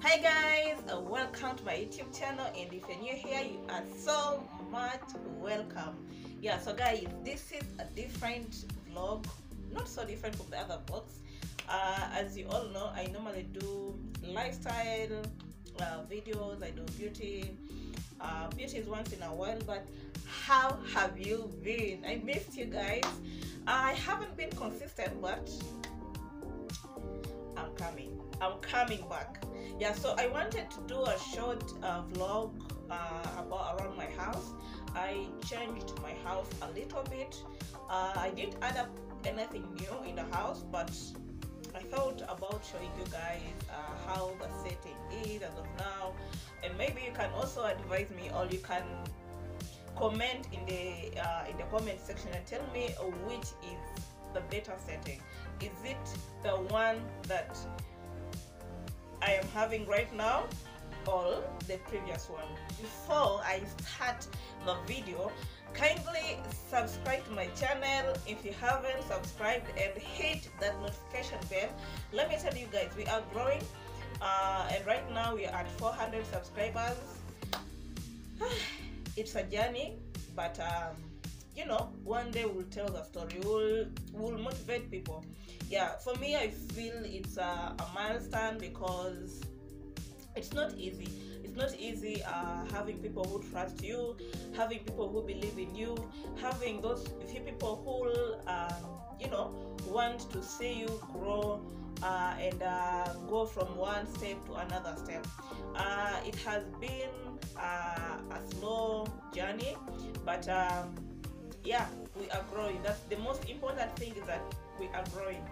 Hi guys, welcome to my YouTube channel, and if you're new here, you are so much welcome. Yeah, so guys, this is a different vlog, not so different from the other vlogs. As you all know, I normally do lifestyle videos. I do beauty. Beauty is once in a while, but how have you been? I missed you guys. I haven't been consistent, but I'm coming back. Yeah, so I wanted to do a short vlog about around my house. I changed my house a little bit. I didn't add up anything new in the house, but I thought about showing you guys how the setting is as of now, and maybe you can also advise me, or you can comment in the comment section and tell me which is the better setting. Is it the one that I am having right now or the previous one? Before I start the video, kindly subscribe to my channel if you haven't subscribed, and hit that notification bell. Let me tell you guys, we are growing, and right now we are at 400 subscribers. It's a journey, but you know, one day we'll tell the story. We'll motivate people. Yeah, for me, I feel it's a milestone because it's not easy. It's not easy having people who trust you, having people who believe in you, having those few people who you know, want to see you grow and go from one step to another step. It has been a slow journey, but yeah, we are growing. That's the most important thing, is that we are growing.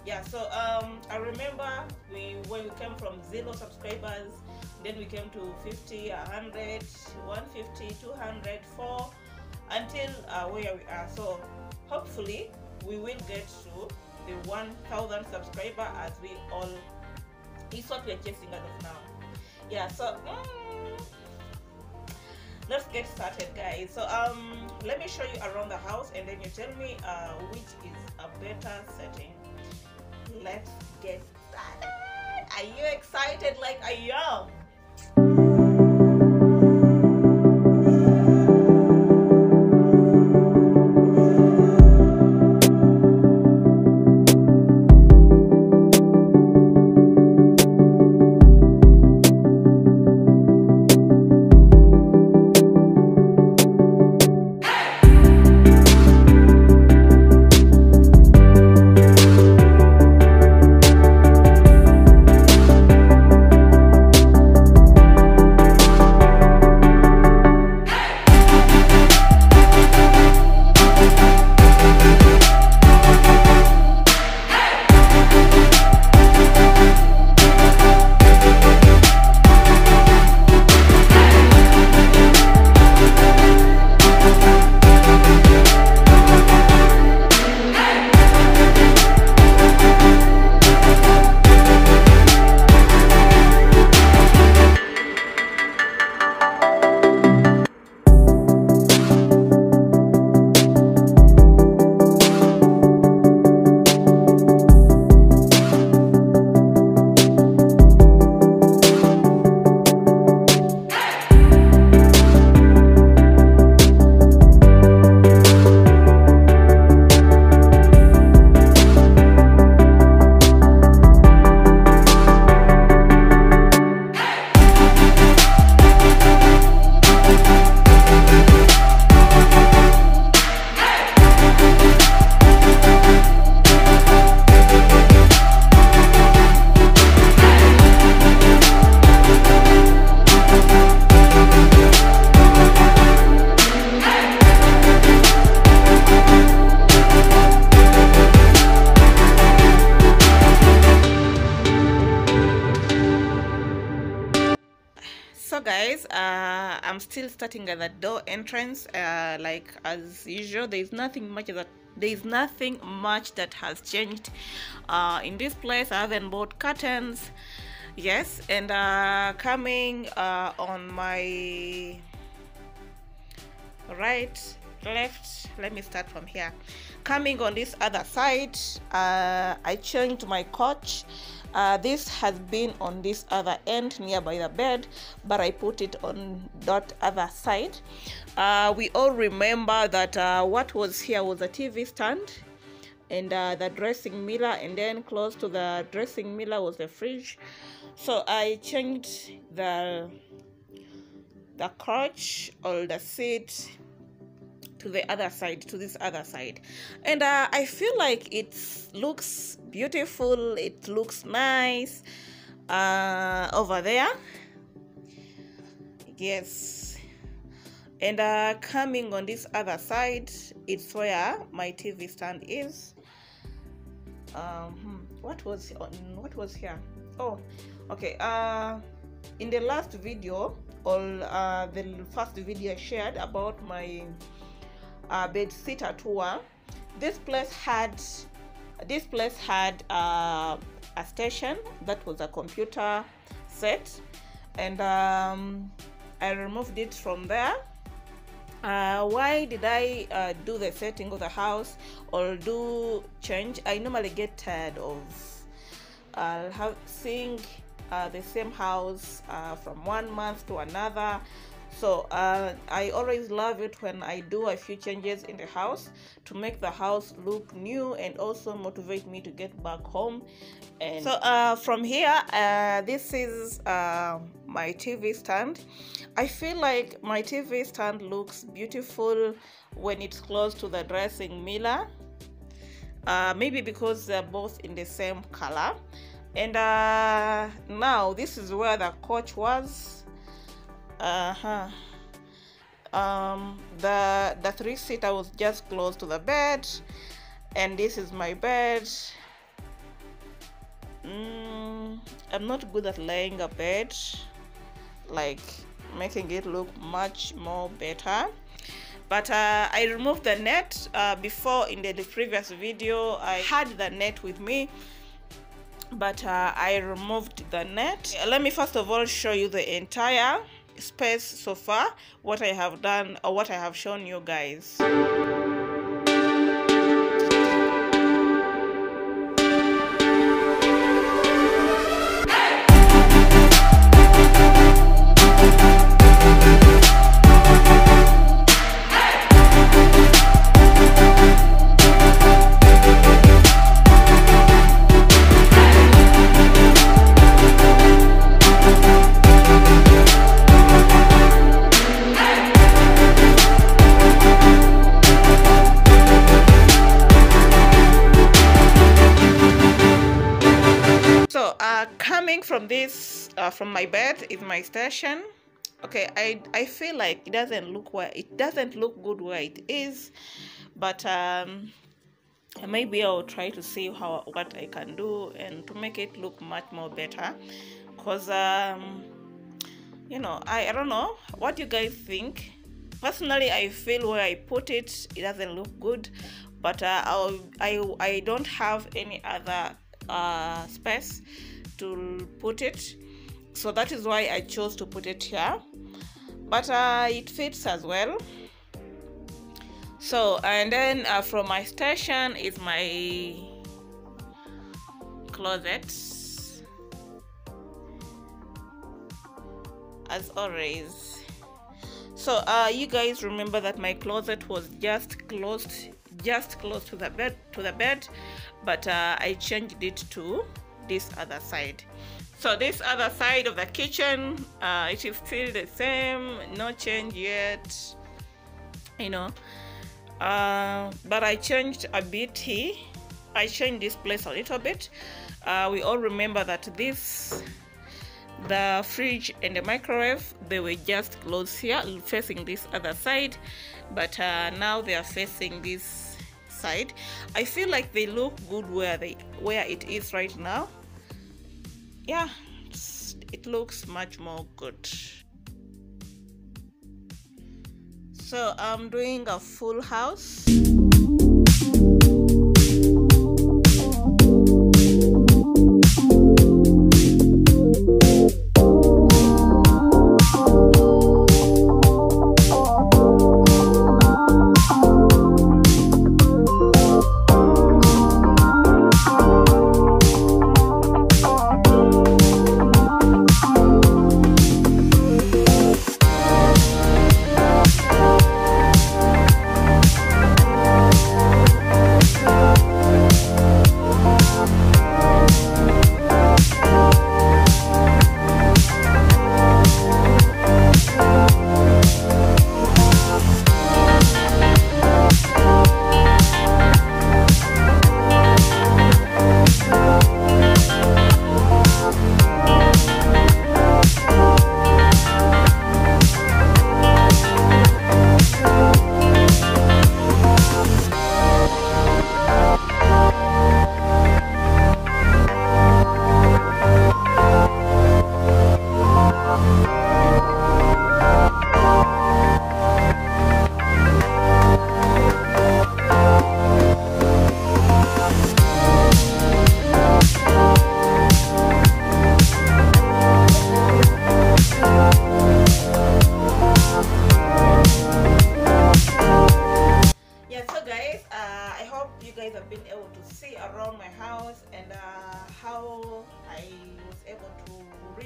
Yeah, so I remember when we came from 0 subscribers, then we came to 50, 100, 150, 200, 4, until where we are. So hopefully we will get to the 1,000 subscriber, as we all, is what we're chasing as of now. Yeah, so let's get started, guys. So let me show you around the house, and then you tell me which is a better setting. Let's get started. Are you excited like I am? So guys, I'm still starting at the door entrance. Like as usual, there's nothing much that has changed in this place. I haven't bought curtains, yes, and coming on my right, left, let me start from here. Coming on this other side, I changed my couch. This has been on this other end nearby the bed, but I put it on that other side. We all remember that what was here was a TV stand and the dressing mirror, and then close to the dressing mirror was the fridge. So I changed the couch or the seat to the other side, to this other side, and I feel like it looks beautiful, it looks nice over there. Yes. And coming on this other side, it's where my TV stand is. What was here? Oh, okay. In the last video, or the first video I shared about my Bedsitter tour, this place had a station that was a computer set, and I removed it from there. Why did I do the setting of the house or do change? I normally get tired of seeing the same house from 1 month to another. So I always love it when I do a few changes in the house to make the house look new and also motivate me to get back home. And so from here, this is my TV stand. I feel like my TV stand looks beautiful when it's close to the dressing mirror, maybe because they're both in the same color. And now this is where the couch was. The three-seater was just close to the bed, and this is my bed. I'm not good at laying a bed, like making it look much more better, but I removed the net. Before, in the previous video, I had the net with me, but I removed the net. Let me first of all show you the entire space so far, what I have done or what I have shown you guys. Coming from this, from my bed is my station. Okay, I feel like it doesn't look good where it is, but maybe I'll try to see what I can do and to make it look much more better. Cause you know, I don't know what you guys think. Personally, I feel where I put it doesn't look good, but I don't have any other space to put it, so that is why I chose to put it here, but it fits as well. So, and then from my station is my closet, as always. So you guys remember that my closet was just close to the bed, but I changed it to this other side. So this other side of the kitchen, it is still the same, no change yet, you know, but I changed a bit here. I changed this place a little bit. We all remember that the fridge and the microwave, they were just close here facing this other side, but now they are facing this side. I feel like they look good where it is right now. Yeah, it looks much more good. So I'm doing a full house.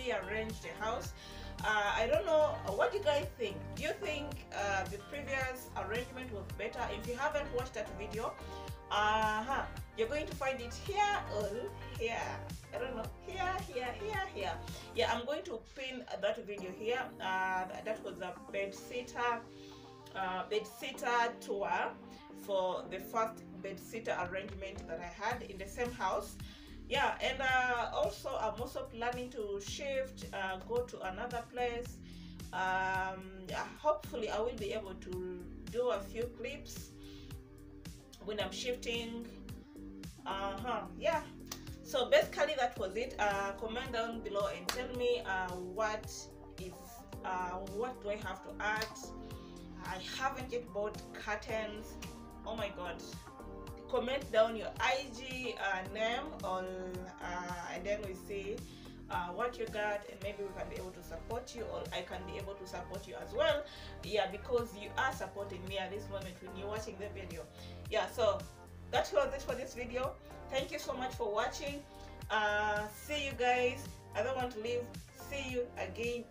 rearrange the house. I don't know, what do you guys think? Do you think the previous arrangement was better? If you haven't watched that video, you're going to find it here or here. I don't know, here. Yeah, I'm going to pin that video here. That was a bedsitter tour for the first bedsitter arrangement that I had in the same house. Yeah, and also I'm also planning to shift, go to another place. Yeah, hopefully I will be able to do a few clips when I'm shifting. Yeah, so basically that was it. Comment down below and tell me what do I have to add. I haven't yet bought curtains. Oh my god. Comment down your IG name on and then we see what you got, and maybe we can be able to support you, or I can be able to support you as well. Yeah, because you are supporting me at this moment when you're watching the video. Yeah, so that was it for this video. Thank you so much for watching. See you guys. I don't want to leave. See you again.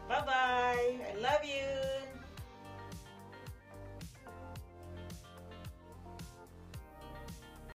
Bye bye. I love you.